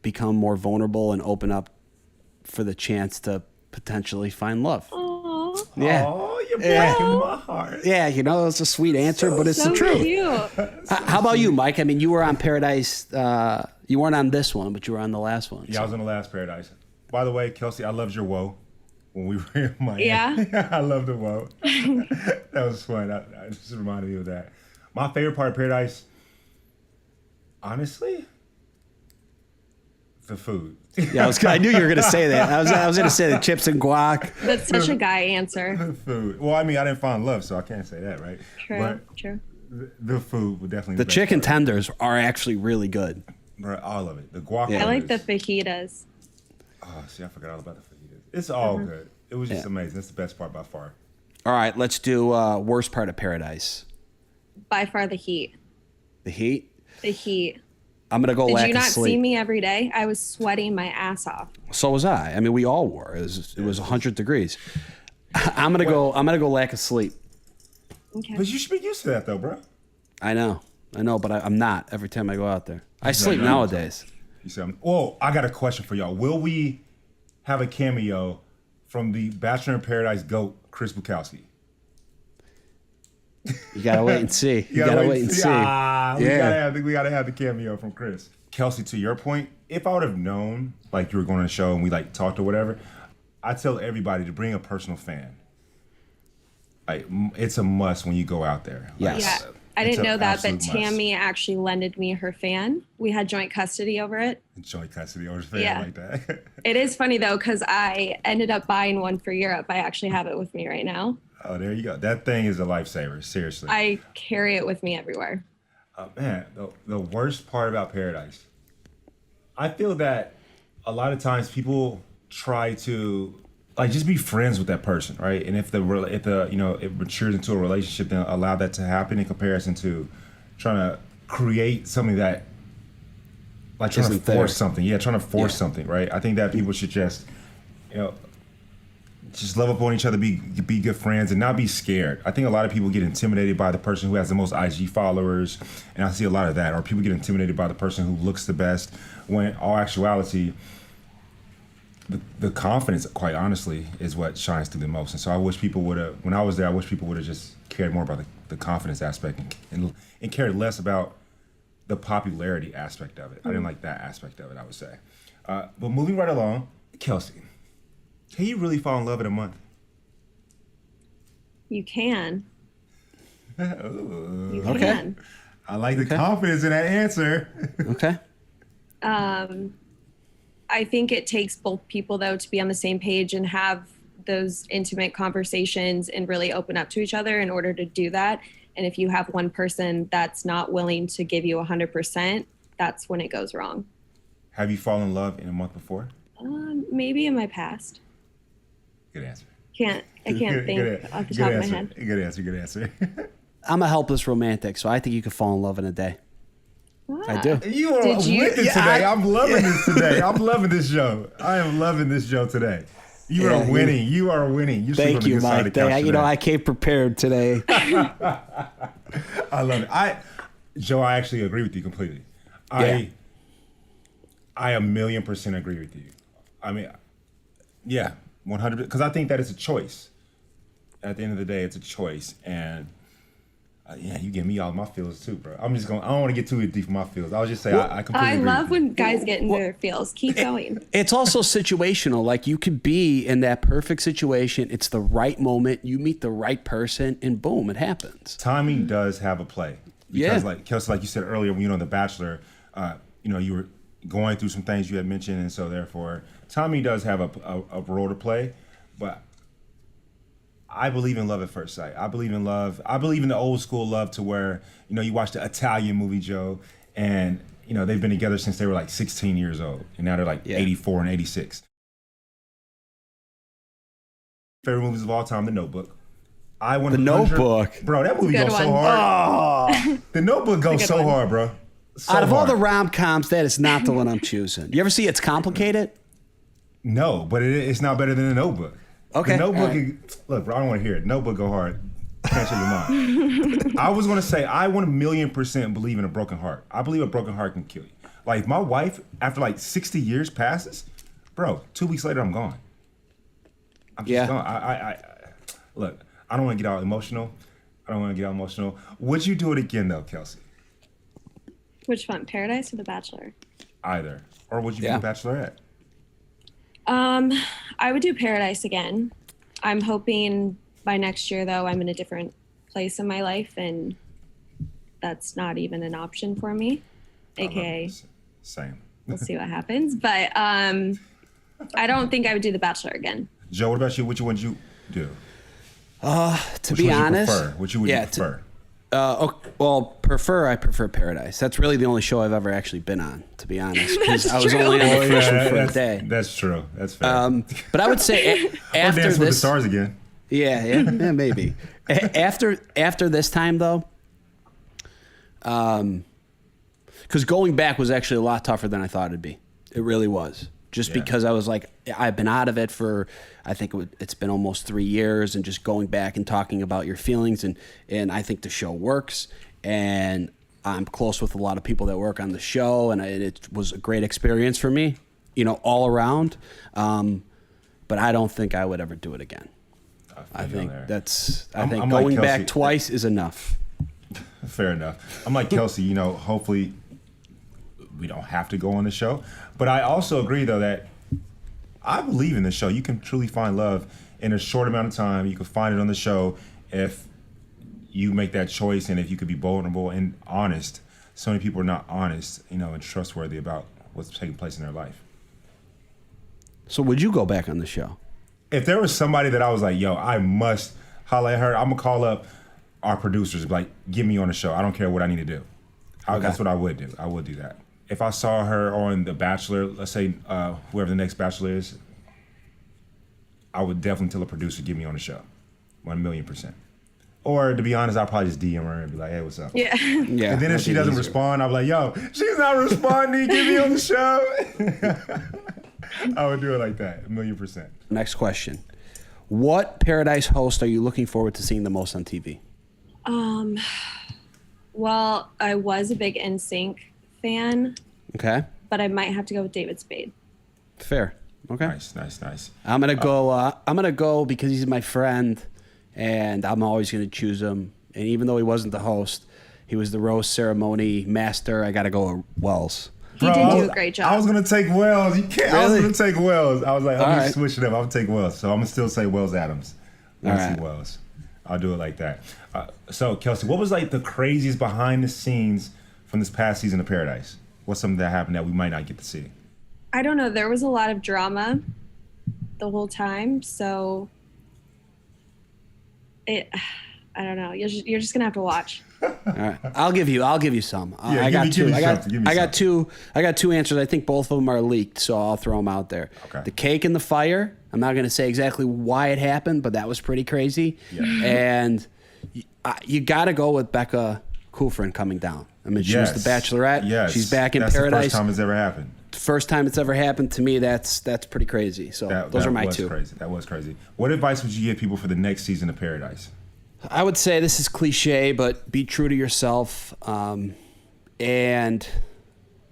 become more vulnerable and open up for the chance to potentially find love. Aww. Yeah. Oh, you're breaking my heart. Yeah, it's a sweet answer, but it's So the truth. cute. How about you, Mike? I mean, you were on Paradise. You weren't on this one, but you were on the last one. Yeah, I was on the last Paradise. By the way, Kelsey, I loved your woe when we were in Miami. Yeah? I loved the woe. That was fun. I just reminded me of that. My favorite part of Paradise, honestly, The food. Yeah, I knew you were going to say that. I was going to say the chips and guac. That's such a guy answer. The food. Well, I mean, I didn't find love, so I can't say that, right? True. The food would definitely. The chicken tenders are actually really good. Right, all of it. The guac. I like the fajitas. Oh, see, I forgot all about the fajitas. It's all good. It was just amazing. That's the best part by far. All right, let's do worst part of paradise. By far the heat. The heat? The heat. I'm going to go Did lack you of not sleep. see me every day? I was sweating my ass off. So was I. I mean, we all were. It was 100 degrees. I'm going to go lack of sleep. Okay. But you should be used to that, though, bro. I know, but I'm not every time I go out there. I sleep nowadays. You said, well, I got a question for y'all. Will we have a cameo from the Bachelor in Paradise GOAT, Chris Bukowski? You gotta wait and see. You gotta wait and see. We gotta have the cameo from Chris. Kelsey, to your point, if I would have known like you were going to the show and we like talked or whatever, I tell everybody to bring a personal fan. Like it's a must when you go out there. Yes. Yeah, I didn't know that, but absolute must. Tammy actually lended me her fan. We had joint custody over it. Joint custody over the fan like that. It is funny though, because I ended up buying one for Europe. I actually have it with me right now. Oh, there you go. That thing is a lifesaver. Seriously. I carry it with me everywhere. Man, the worst part about Paradise, I feel that a lot of times people try to like just be friends with that person, right? And if it matures into a relationship, then allow that to happen in comparison to trying to create something that like trying to force something. Yeah, trying to force something, right? I think that people should just just love up on each other, be good friends, and not be scared. I think a lot of people get intimidated by the person who has the most IG followers, and I see a lot of that. Or people get intimidated by the person who looks the best, when in all actuality, the confidence, quite honestly, is what shines through the most. And so I wish people would have, when I was there, I wish people would have just cared more about the confidence aspect and cared less about the popularity aspect of it. I didn't like that aspect of it, I would say. But moving right along, Kelsey. Can you really fall in love in a month? You can. You can. I like the confidence in that answer. Okay. I think it takes both people though to be on the same page and have those intimate conversations and really open up to each other in order to do that. And if you have one person that's not willing to give you 100%, that's when it goes wrong. Have you fallen in love in a month before? Maybe in my past. Good answer. I can't think off the top of my head. Good answer. I'm a helpless romantic, so I think you could fall in love in a day. I do. You are with it today. I'm loving this today. I'm loving this show. I am loving this show today. You are winning. You are winning. You Thank you, Mike. I came prepared today. I love it. Joe, I actually agree with you completely. I 1,000,000% agree with you. I mean, yeah, 100%. Because I think that it's a choice. At the end of the day, it's a choice. And you get me all of my feels too, bro. I don't want to get too deep in my feels. I'll just say I completely agree. I love when guys get into their feels. Keep going. It's also situational. Like you could be in that perfect situation. It's the right moment. You meet the right person and boom, it happens. Timing does have a play. Because like Kelsey, like you said earlier, when you know The Bachelor, you were going through some things you had mentioned, and so therefore timing does have a role to play. But I believe in love at first sight. I believe in love. I believe in the old school love to where, you watch the Italian movie, Joe, and, they've been together since they were like 16 years old. And now they're like 84 and 86. Favorite movies of all time, The Notebook. The Notebook. Bro, that movie goes so hard. Oh. The Notebook goes so hard, bro. So Out of hard. all the rom-coms, that is not the one I'm choosing. You ever see It's Complicated? No, but it's not better than The Notebook. Okay. The Notebook, look, bro, I don't want to hear it. Notebook go hard. Can't show your mind. I was going to say, I 1,000,000% believe in a broken heart. I believe a broken heart can kill you. Like, my wife, after like 60 years passes, bro, 2 weeks later, I'm gone. I'm just gone. Look, I don't want to get all emotional. Would you do it again, though, Kelsey? Which one, Paradise or The Bachelor? Either. Or would you be a Bachelorette? I would do Paradise again. I'm hoping by next year, though, I'm in a different place in my life, and that's not even an option for me. AKA, Same. we'll see what happens. But I don't think I would do The Bachelor again. Joe, what about you? Which one would you do? To be honest, Which would you prefer? I prefer Paradise. That's really the only show I've ever actually been on, to be honest. Because I was only on the first one for a day. That's true. That's fair. But I would say after Dance this, with the Stars again. Yeah, maybe. After this time though, because going back was actually a lot tougher than I thought it'd be. It really was. Just because I was like, I've been out of it for, I think it's been almost 3 years, and just going back and talking about your feelings, and I think the show works, and I'm close with a lot of people that work on the show, and it was a great experience for me, all around. But I don't think I would ever do it again. I think going back twice is enough. Fair enough. I'm like Kelsey, hopefully we don't have to go on the show. But I also agree, though, that I believe in the show. You can truly find love in a short amount of time. You can find it on the show if you make that choice, and if you could be vulnerable and honest. So many people are not honest, and trustworthy about what's taking place in their life. So would you go back on the show? If there was somebody that I was like, yo, I must holler at her, I'm going to call up our producers and be like, get me on the show. I don't care what I need to do. That's what I would do. I would do that. If I saw her on The Bachelor, let's say whoever the next Bachelor is, I would definitely tell a producer, get me on the show. 1,000,000%. Or to be honest, I'll probably just DM her and be like, hey, what's up? Yeah. And then if she doesn't respond, I'll be like, yo, she's not responding, get me on the show. I would do it like that, 1,000,000%. Next question. What Paradise host are you looking forward to seeing the most on TV? Well, I was a big NSYNC fan. Okay. But I might have to go with David Spade. Fair. Okay. Nice. I'm gonna go because he's my friend, and I'm always gonna choose him. And even though he wasn't the host, he was the rose ceremony master. I gotta go with Wells. He did do a great job. I was gonna take Wells. You can't. Really? I was gonna take Wells. I was like, I'm gonna right. switch it up. I'm gonna take Wells. So I'm gonna still say Wells Adams. All right. Wells. I'll do it like that. So Kelsey, what was like the craziest behind the scenes from this past season of Paradise? What's something that happened that we might not get to see? I don't know. There was a lot of drama the whole time, so I don't know. You're just gonna have to watch. All right. I'll give you some. Yeah, I got two. I got two answers. I think both of them are leaked, so I'll throw them out there. Okay. The cake and the fire. I'm not going to say exactly why it happened, but that was pretty crazy. Yeah. And you got to go with Becca Kufrin coming down. I mean, she was the Bachelorette. Yes. She's back in That's Paradise. The first time it's ever happened. First time it's ever happened to me. That's pretty crazy. So those are my two. That was crazy. What advice would you give people for the next season of Paradise? I would say this is cliche, but be true to yourself, and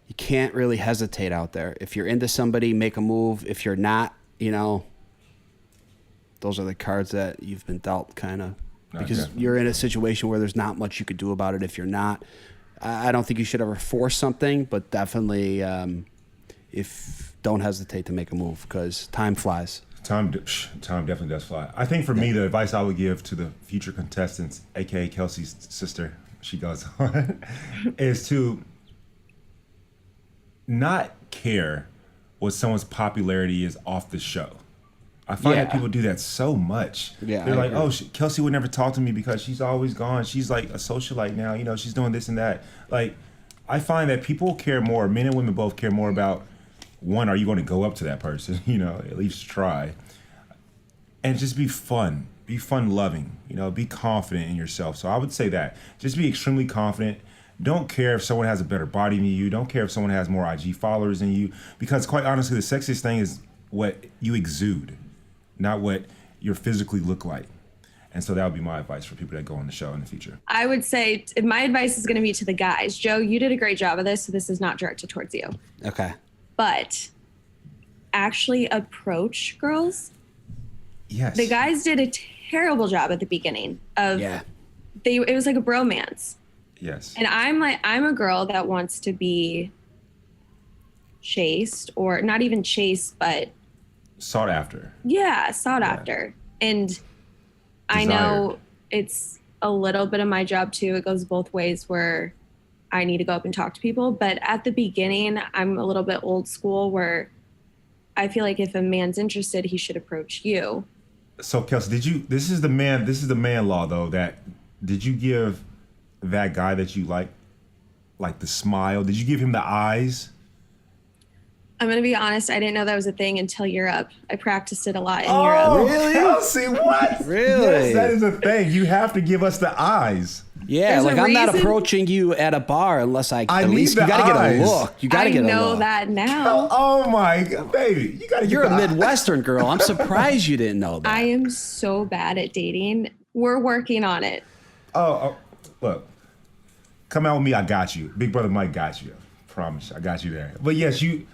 you can't really hesitate out there. If you're into somebody, make a move. If you're not, those are the cards that you've been dealt, kind of, because you're in a situation where there's not much you could do about it. If you're not, I don't think you should ever force something, but definitely, if don't hesitate to make a move, because time flies. Time definitely does fly. I think for me, the advice I would give to the future contestants, aka Kelsey's sister, she goes on, is to not care what someone's popularity is off the show. I find that people do that so much. Yeah, they're like, oh, Kelsey would never talk to me because she's always gone. She's like a socialite now. She's doing this and that. Like, I find that people care more, men and women both care more about, one, are you going to go up to that person? At least try. And just be fun. Be fun-loving. Be confident in yourself. So I would say that. Just be extremely confident. Don't care if someone has a better body than you. Don't care if someone has more IG followers than you. Because quite honestly, the sexiest thing is what you exude, not what you physically look like. And so that would be my advice for people that go on the show in the future. I would say my advice is going to be to the guys. Joe, you did a great job of this, so this is not directed towards you. Okay. But actually approach girls. Yes. The guys did a terrible job at the beginning of it was like a bromance. Yes. And I'm a girl that wants to be chased, or not even chased, but sought after. Yeah, sought after. And desired. I know it's a little bit of my job too. It goes both ways, where I need to go up and talk to people. But at the beginning, I'm a little bit old school where I feel like if a man's interested, he should approach you. So Kelsey, this is the man law though, did you give that guy that you like the smile? Did you give him the eyes? I'm going to be honest. I didn't know that was a thing until Europe. I practiced it a lot in Oh, Europe. Really? Kelsey, what? Really? Yes, that is a thing. You have to give us the eyes. Yeah, There's like a I'm not reason- approaching you at a bar unless I at need least the you gotta eyes. get a look. You gotta I get a know look. that now. Oh my God, baby, you gotta get You're the a Midwestern girl. I'm surprised you didn't know that. I am so bad at dating. We're working on it. Look, come out with me. I got you. Big brother Mike got you. Promise, I got you there. But yes, you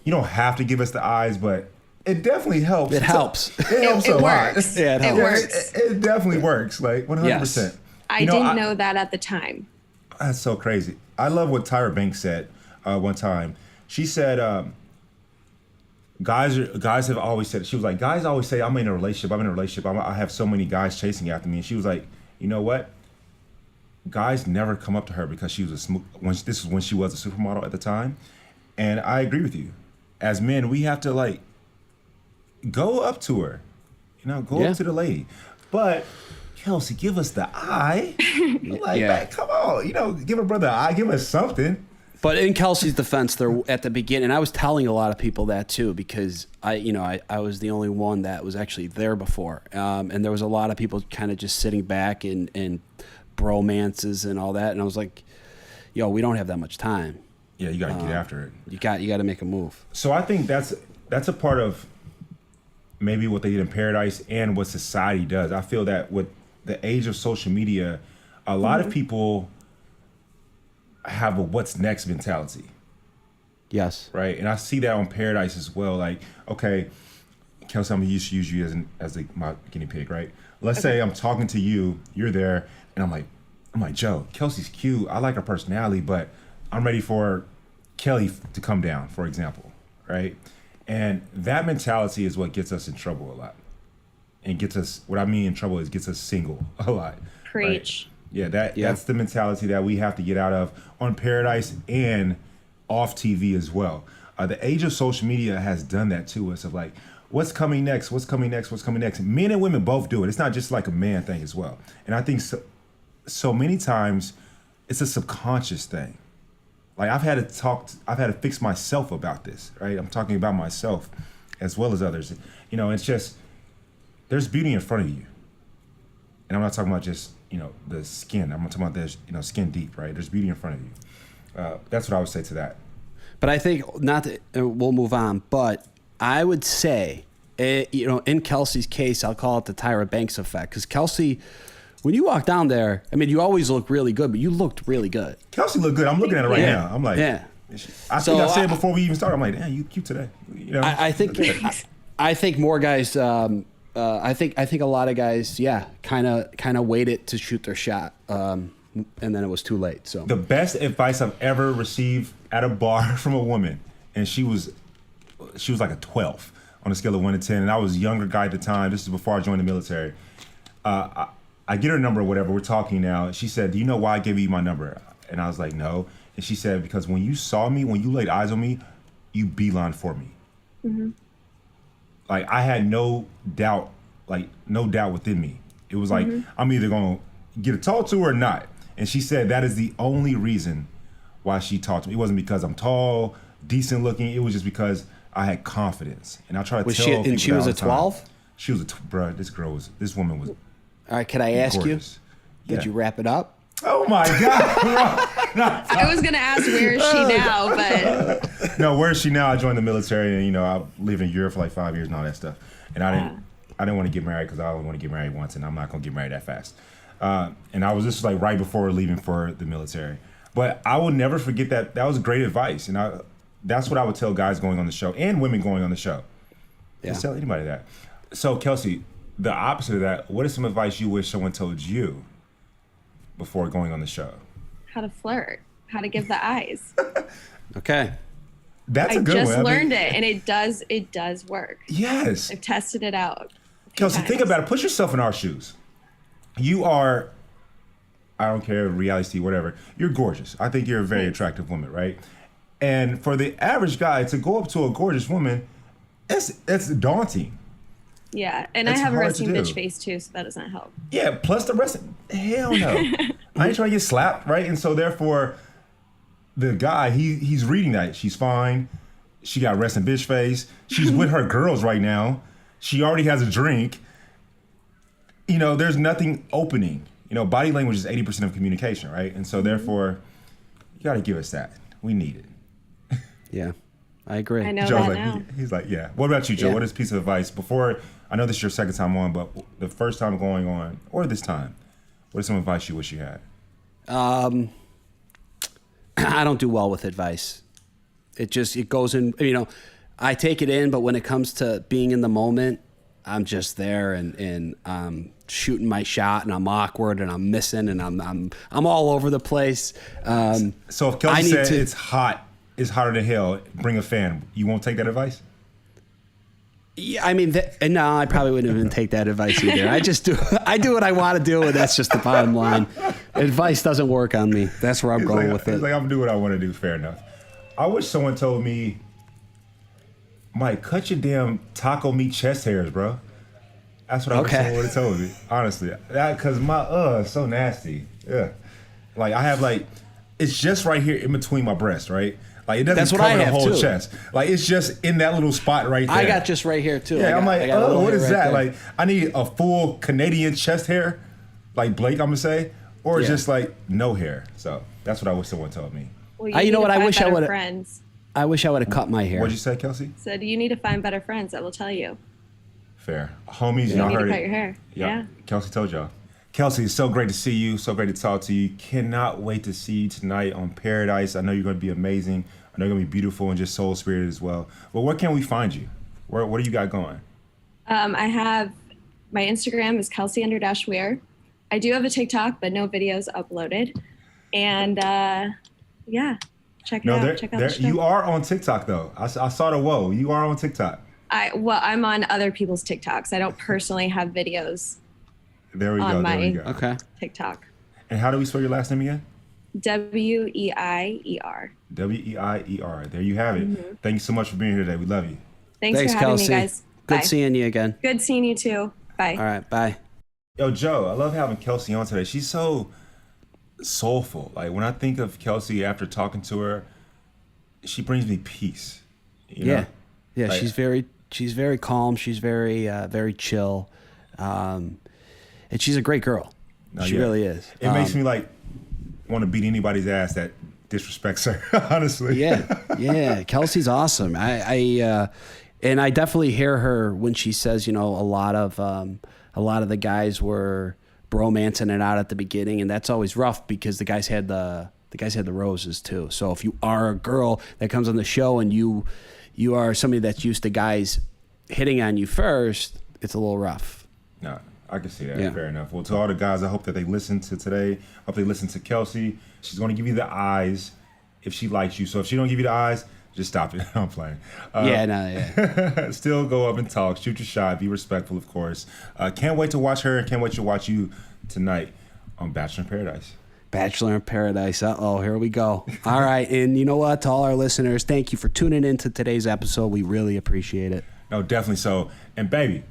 don't have to give us the eyes, but it definitely helps. It helps. It helps a lot. Works. Yeah, it helps. It works. It definitely works, like 100%. Yes. I didn't know that at the time. That's so crazy. I love what Tyra Banks said one time. She said, guys have always said, she was like, guys always say, I'm in a relationship. I have so many guys chasing after me. And she was like, you know what? Guys never come up to her because she was this is when she was a supermodel at the time. And I agree with you. As men, we have to like go up to her, go up to the lady. But Kelsey, give us the eye. Like, man, come on, give a brother an eye, give us something. But in Kelsey's defense, there at the beginning, and I was telling a lot of people that too, because I was the only one that was actually there before, and there was a lot of people kind of just sitting back and bromances and all that, and I was like, yo, we don't have that much time. Yeah, you got to get after it. You got to make a move. So I think that's a part of maybe what they did in Paradise and what society does. I feel that with the age of social media, a lot of people have a what's next mentality. Yes. Right? And I see that on Paradise as well. Like, okay, Kelsey, I'm going to use you as my guinea pig, right? Let's say I'm talking to you, you're there, and I'm like, Joe, Kelsey's cute. I like her personality, but I'm ready for Kelly to come down, for example, right? And that mentality is what gets us in trouble a lot. And gets us, what I mean in trouble is gets us single a lot. Preach. Right? Yeah, that's the mentality that we have to get out of on Paradise and off TV as well. The age of social media has done that to us of like, what's coming next? What's coming next? What's coming next? Men and women both do it. It's not just like a man thing as well. And I think so many times it's a subconscious thing. Like I've had to fix myself about this, right? I'm talking about myself as well as others. It's just, there's beauty in front of you. And I'm not talking about just, the skin. I'm talking about there's, skin deep, right? There's beauty in front of you. That's what I would say to that. But I think we'll move on, but I would say, in Kelsey's case, I'll call it the Tyra Banks effect. Because Kelsey, when you walk down there, I mean, you always look really good, but you looked really good. Kelsey looked good. I'm looking at her right now. I'm like, yeah. I think I said before we even started, I'm like, damn, you cute today. I think more guys. I think a lot of guys, kind of waited to shoot their shot, and then it was too late. So the best advice I've ever received at a bar from a woman, and she was like a 12 on a scale of 1 to 10, and I was a younger guy at the time. This is before I joined the military. I get her number or whatever. We're talking now. She said, "Do you know why I gave you my number?" And I was like, "No." And she said, "Because when you saw me, when you laid eyes on me, you beeline for me." Mm-hmm. Like I had no doubt within me. It was like, I'm either going to get to talk to her or not. And she said that is the only reason why she talked to me. It wasn't because I'm tall, decent looking. It was just because I had confidence. And I try to tell people. And she was a 12? She was this woman was. All right, could I ask gorgeous. Did you wrap it up? Oh my God. I was going to ask, where is she now? But no, where is she now? I joined the military and, I lived in Europe for like 5 years and all that stuff. And I didn't want to get married because I only want to get married once and I'm not going to get married that fast. And I was just like right before leaving for the military. But I will never forget that. That was great advice. And that's what I would tell guys going on the show and women going on the show. Yeah. Just tell anybody that. So Kelsey, the opposite of that, what is some advice you wish someone told you before going on the show? How to flirt, how to give the eyes. Okay. That's a good one. I just learned it, and it does work. Yes. I've tested it out. Kelsey, think about it. Put yourself in our shoes. You are I don't care, reality, whatever. You're gorgeous. I think you're a very attractive woman, right? And for the average guy to go up to a gorgeous woman, it's daunting. Yeah, and It's I have a hard resting to do. bitch face too, so that doesn't help. Yeah, plus the rest, hell no. I ain't trying to get slapped, right? And so therefore, the guy, he's reading that. She's fine. She got resting bitch face. She's with her girls right now. She already has a drink. You know, there's nothing opening. You know, body language is 80% of communication, right? And so therefore, you got to give us that. We need it. Yeah, I agree. I know Joe's that like, now. he's like, yeah. What about you, Joe? Yeah. What is a piece of advice before? I know this is your second time on, but the first time going on, or this time, what is some advice you wish you had? I don't do well with advice. It goes in, you know, I take it in, but when it comes to being in the moment, I'm just there and I'm shooting my shot and I'm awkward and I'm missing and I'm all over the place. So if Kelsey said it's hot, it's hotter than hell, bring a fan, you won't take that advice? Yeah, I mean, no, I probably wouldn't even take that advice either. I do what I want to do, and that's just the bottom line. Advice doesn't work on me. That's where I'm going with it. It's like, I'm doing what I want to do. Fair enough. I wish someone told me, Mike, cut your damn taco meat chest hairs, bro. That's what I wish someone would have told me. Honestly, because my is so nasty. Yeah, like I have it's just right here in between my breasts, right? Like it doesn't cover the whole chest. Like it's just in that little spot right there. I got just right here too. Yeah, I'm like, oh, what is that? There. Like I need a full Canadian chest hair, like Blake, I'm gonna say, or just like no hair. So that's what I wish someone told me. Well, you know what? I wish I would have. Friends. I wish I would have cut my hair. What'd you say, Kelsey? Said you need to find better friends that will tell you. Fair. Homies, You y'all need heard to cut it. your hair. Yeah. Kelsey told y'all. Kelsey, it's so great to see you. So great to talk to you. Cannot wait to see you tonight on Paradise. I know you're going to be amazing. I know you're going to be beautiful and just soul-spirited as well. But where can we find you? What do you got going? I have my Instagram is Kelsey_Weier. I do have a TikTok, but no videos uploaded. And yeah, check it out. Check out the show. You are on TikTok though. I saw the whoa. You are on TikTok. I'm on other people's TikToks. I don't personally have videos. There we go. Okay. TikTok. And how do we spell your last name again? Weier. Weier. There you have it. Mm-hmm. Thank you so much for being here today. We love you. Thanks for having Kelsey. me, guys. Good Bye. seeing you again. Good seeing you too. Bye. All right. Bye. Yo, Joe, I love having Kelsey on today. She's so soulful. Like when I think of Kelsey after talking to her, she brings me peace. You know? Yeah. Like, she's very calm. She's very chill. And she's a great girl. She really is. It makes me want to beat anybody's ass that disrespects her. Honestly. Yeah. Kelsey's awesome. And I definitely hear her when she says, you know, a lot of the guys were bromancing it out at the beginning, and that's always rough because the guys had the roses too. So if you are a girl that comes on the show and you are somebody that's used to guys hitting on you first, it's a little rough. No, I can see that. Yeah. Fair enough. Well, to all the guys, I hope that they listen to today. Hope they listen to Kelsey. She's going to give you the eyes if she likes you. So if she don't give you the eyes, just stop it. I'm playing. Still go up and talk. Shoot your shot. Be respectful, of course. Can't wait to watch her and can't wait to watch you tonight on Bachelor in Paradise. Bachelor in Paradise. Uh-oh, here we go. All right. And you know what? To all our listeners, thank you for tuning in to today's episode. We really appreciate it. No, definitely so. And baby,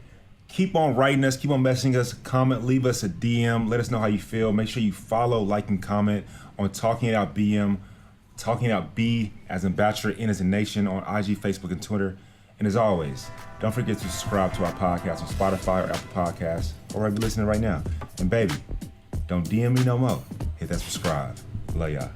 keep on writing us. Keep on messaging us. Comment. Leave us a DM. Let us know how you feel. Make sure you follow, like, and comment on Talking It Out BM. Talking Out B as in Bachelor, N as in Nation on IG, Facebook, and Twitter. And as always, don't forget to subscribe to our podcast on Spotify or Apple Podcasts or wherever you're listening right now. And baby, don't DM me no more. Hit that subscribe. Love y'all.